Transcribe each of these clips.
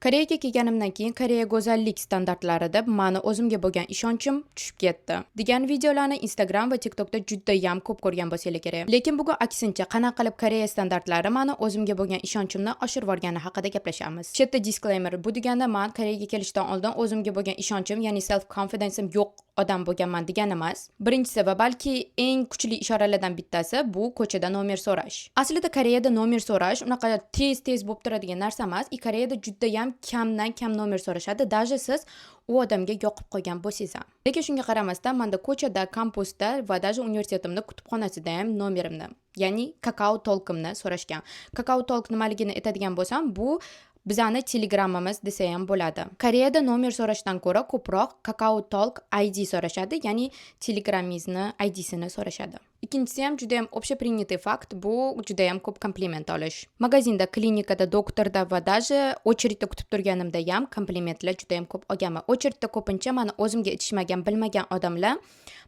Koreyaga kelganimdan keyin Koreya go'zallik standartlarida mani o'zimga bo'lgan ishonchim tushib ketdi. Degan videolarni Instagram va TikTokda juda ham ko'p ko'rgan bo'lsanglar kerak. Lekin bugun aksincha, qanaqa qilib Koreya standartlari mani o'zimga bo'lgan ishonchimni oshirib yuborgani haqida gaplashamiz. Chetda disclaimer, bu deganda men Koreyaga kelishdan oldin o'zimga bo'lgan ishonchim, ya'ni self confidence'im yo'q odam bo'lganman degani emas. Birinchisi va balki eng kuchli ishoralardan bittasi bu ko'chada nomer so'rash. Aslida Koreyada nomer so'rash unaqa tez bo'lib turadigan narsa emas. Koreyada juda ham kamdan kam nomer so'rashadi, даже siz u odamga yoqib qolgan bo'lsangiz ham. Lekin shunga qaramasdan, menda ko'chada, kampusda va даже universitetimda kutubxonasida ham nomerimni, ya'ni Kakao Talk'imni so'rashgan. Kakao Talk nimaligini aytadigan bo'lsam, bu bizani Telegramimiz desa ham bo'ladi. Koreyada nomer so'rashdan ko'ra ko'proq Kakao Talk ID so'rashadi, ya'ni Telegramingizni IDsini so'rashadi. Ikkinchisi ham juda ham общепринятый fakt, bu juda ham ko'p kompliment olish. Magazinda, klinikada, doktorda va даже очередda kutib turganimda ham komplimentlar juda ham ko'p olganman. Очередda ko'pincha meni o'zimga yetishmagan, bilmagan odamlar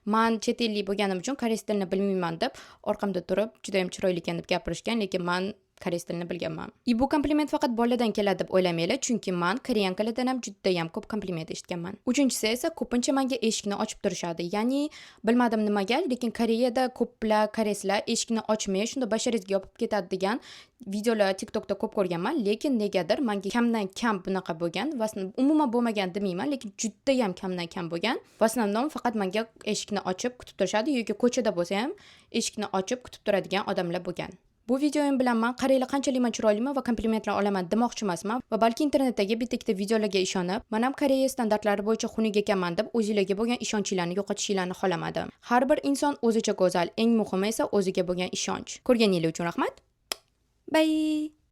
men chet ellik bo'lganim uchun koreys tilini bilmayman deb orqamda turib juda ham chiroyli ekan deb gapirishgan, lekin men koreys tilini bilganman. Bu kompliment faqat boladan keladi deb o'ylamanglar, chunki men koreyankalardan ham juda ham ko'p kompliment eshitganman. Uchinchisi esa ko'pincha menga eshikni ochib turishadi. Ya'ni bilmadim nimaga, lekin Koreyada ko'plar koreyslar eshikni ochmay shunda basharangizga yopib ketadi degan videolar TikTokda ko'p ko'rganman, lekin negadir menga kamdan kam bunaqa bo'lgan, va umuman bo'lmagan demayman, lekin juda ham kamdan kam bo'lgan. Va основном faqat menga eshikni ochib kutib turishadi yoki ko'chada bo'lsa ham eshikni ochib kutib turadigan odamlar bo'lgan. Bu videoyim bilan men Koreylar qanchalik chiroyliman va komplimentlar olaman demoqchi emasman va balki internetdagi bitta videolarga ishonib, men ham Koreya standartlari bo'yicha xunuk ekanman deb o'zingizlarga bo'lgan ishonchinglarni yo'qotishinglarni xohlamadim. Har bir inson o'zicha go'zal, eng muhimi esa o'ziga bo'lgan ishonch. Ko'rganingiz uchun rahmat. Bye.